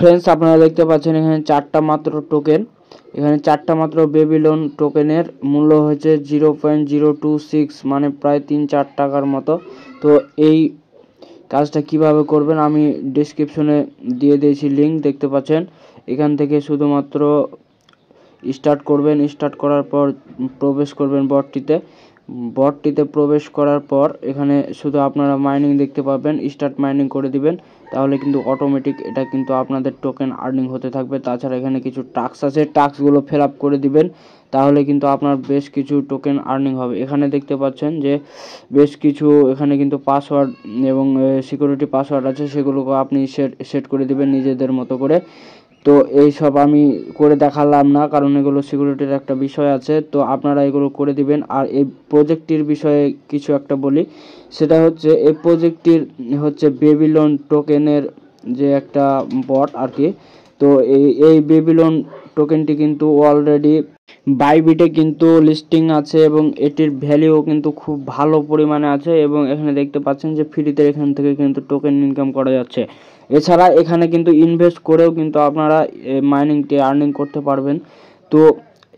Friends, আপনারা দেখতে পাচ্ছেন এখানে 4টা মাত্র টোকেন, এখানে 4টা মাত্র বেবিলন টোকেনের মূল্য হচ্ছে 0.026, মানে প্রায় 3-4 টাকার মতো। তো এই কাজটা কিভাবে করবেন আমি ডেসক্রিপশনে দিয়ে দিয়েছি লিঙ্ক, দেখতে পাচ্ছেন। এখান থেকে শুধুমাত্র স্টার্ট করবেন, স্টার্ট করার পর প্রবেশ করবেন বটটিতে প্রবেশ করার পর এখানে শুধু আপনারা মাইনিং দেখতে পাবেন, স্টার্ট মাইনিং করে দিবেন, তাহলে কিন্তু অটোমেটিক এটা কিন্তু আপনাদের টোকেন আর্নিং হতে থাকবে। তাছাড়া এখানে কিছু টাস্ক আছে, টাস্কগুলো ফিল আপ করে দিবেন, তাহলে কিন্তু আপনার বেশ কিছু টোকেন আর্নিং হবে। এখানে দেখতে পাচ্ছেন যে বেশ কিছু এখানে কিন্তু পাসওয়ার্ড এবং সিকিউরিটি পাসওয়ার্ড আছে, সেগুলোকে আপনি সেট করে দিবেন নিজেদের মতো করে। তো এই সব আমি করে দেখালাম না, কারণ এগুলো সিকিউরিটির একটা বিষয় আছে, তো আপনারা এগুলো করে দিবেন। আর এই প্রজেক্টটির বিষয়ে কিছু একটা বলি, সেটা হচ্ছে এই প্রজেক্টটির হচ্ছে বেবিলন টোকেনের যে একটা বট আর কি। তো এই বেবিলন টোকেনটি কিন্তু অলরেডি বাইবিটে কিন্তু লিস্টিং আছে এবং এটির ভ্যালিউ কিন্তু খুব ভালো পরিমাণে আছে, এবং এখানে দেখতে পাচ্ছেন যে ফ্রিতে এখান থেকে কিন্তু টোকেন ইনকাম করা যাচ্ছে। এছাড়া এখানে কিন্তু ইনভেস্ট করেও কিন্তু আপনারা মাইনিংটি আর্নিং করতে পারবেন। তো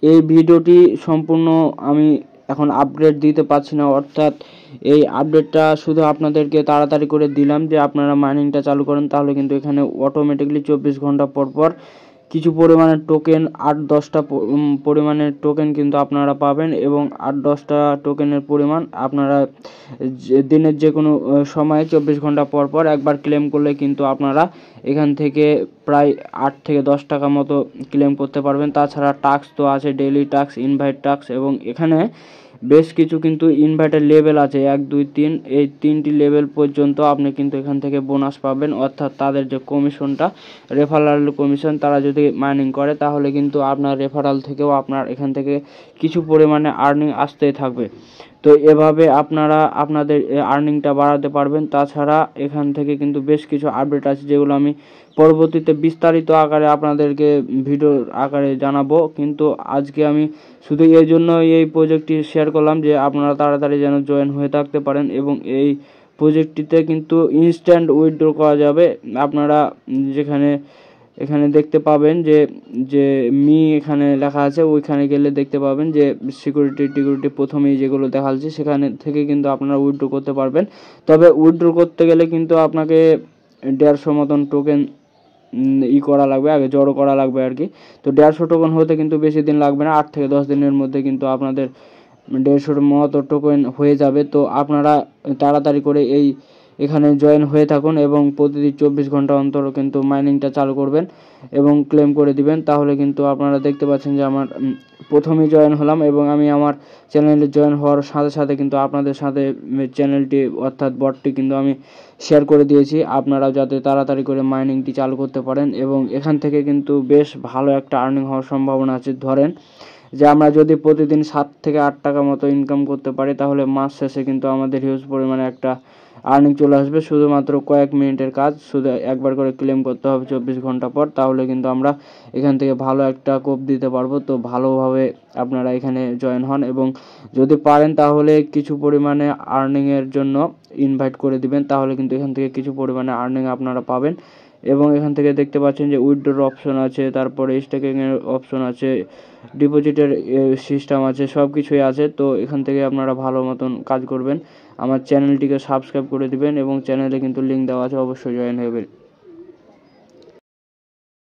এই ভিডিওটি সম্পূর্ণ আমি এখন আপডেট দিতে পারছি না, অর্থাৎ এই আপডেটটা শুধু আপনাদেরকে তাড়াতাড়ি করে দিলাম যে আপনারা মাইনিংটা চালু করেন, তাহলে কিন্তু এখানে অটোমেটিকলি 24 ঘন্টা পর পর কিছু পরিমাণের টোকেন 8-10টা পরিমাণের টোকেন কিন্তু আপনারা পাবেন, এবং 8-10টা টোকেনের পরিমাণ আপনারা দিনের যে কোনো সময়ে 24 ঘন্টা পর পর একবার ক্লেম করলে কিন্তু আপনারা এখান থেকে প্রায় 8 থেকে 10 টাকা মতো ক্লেম করতে পারবেন। তাছাড়া টাস্ক তো আছে, ডেইলি টাস্ক, ইনভাইট টাস্ক, এবং এখানে বেশ কিছু কিন্তু ইনভাইটের লেভেল আছে 1, 2, 3, এই 3টি লেভেল পর্যন্ত আপনি কিন্তু এখান থেকে বোনাস পাবেন, অর্থাৎ তাদের যে কমিশনটা, রেফারাল কমিশন, তারা যদি মাইনিং করে তাহলে কিন্তু আপনার রেফারাল থেকেও আপনার এখান থেকে কিছু পরিমাণে আর্নিং আসতেই থাকবে। তো এভাবে আপনারা আপনাদের আর্নিংটা বাড়াতে পারবেন। তাছাড়া এখান থেকে কিন্তু বেশ কিছু আপডেট আছে, যেগুলো আমি পরবর্তীতে বিস্তারিত আকারে আপনাদেরকে ভিডিওর আকারে জানাবো, কিন্তু আজকে আমি শুধু এই জন্য এই প্রজেক্টটি শেয়ার করলাম যে আপনারা তাড়াতাড়ি যেন জয়েন হয়ে থাকতে পারেন। এবং এই প্রজেক্টটিতে কিন্তু ইনস্ট্যান্ট উইথড্র করা যাবে। আপনারা যেখানে এখানে দেখতে পাবেন যে এখানে লেখা আছে, ওইখানে গেলে দেখতে পাবেন যে সিকিউরিটি প্রথমেই যেগুলো দেখাচ্ছে সেখানে থেকে কিন্তু আপনারা উইথড্র করতে পারবেন। তবে উইথড্র করতে গেলে কিন্তু আপনাকে 150 মতন টোকেন করা লাগবে, আগে জড়ো করা লাগবে আর কি। তো 150 টোকেন হতে কিন্তু বেশি দিন লাগবে না, 8 থেকে 10 দিনের মধ্যে কিন্তু আপনাদের 150 মতো টোকেন হয়ে যাবে। তো আপনারা তাড়াতাড়ি করে এখানে জয়েন হয়ে থাকুন, এবং প্রতিদিন 24 ঘন্টা অন্তর কিন্তু মাইনিংটা চালু করবেন এবং ক্লেম করে দিবেন। তাহলে কিন্তু আপনারা দেখতে পাচ্ছেন যে আমার প্রথমেই জয়েন হলাম, এবং আমি আমার চ্যানেলে জয়েন হওয়ার সাথে সাথে কিন্তু আপনাদের সাথে চ্যানেলটি অর্থাৎ বটটি কিন্তু আমি শেয়ার করে দিয়েছি, আপনারা যাতে তাড়াতাড়ি করে মাইনিংটি চালু করতে পারেন। এবং এখান থেকে কিন্তু বেশ ভালো একটা আর্নিং হওয়ার সম্ভাবনা আছে। ধরেন যে আমরা যদি প্রতিদিন 7 থেকে 8 টাকা মতো ইনকাম করতে পারি, তাহলে মাস শেষে কিন্তু আমাদের হিউজ পরিমাণে একটা আর্নিং চলে আসবে। শুধুমাত্র কয়েক মিনিটের কাজ, শুধু একবার করে ক্লেম করতে হবে 24 ঘন্টা পর, তাহলে কিন্তু আমরা এখান থেকে ভালো একটা কোপ দিতে পারবো। তো ভালোভাবে আপনারা এখানে জয়েন হন, এবং যদি পারেন তাহলে কিছু পরিমাণে আর্নিংয়ের জন্য ইনভাইট করে দিবেন, তাহলে কিন্তু এখান থেকে কিছু পরিমাণে আর্নিং আপনারা পাবেন। এবং এখান থেকে দেখতে পাচ্ছেন যে উইথড্রর অপশন আছে, তারপরে স্টেকিংয়ের অপশন আছে, ডিপোজিটের সিস্টেম আছে, সব কিছুই আছে। তো এখান থেকে আপনারা ভালো মতন কাজ করবেন। আমার চ্যানেলটিকে সাবস্ক্রাইব করে দিবেন, এবং চ্যানেলে কিন্তু লিঙ্ক দেওয়া আছে, অবশ্যই জয়েন হয়ে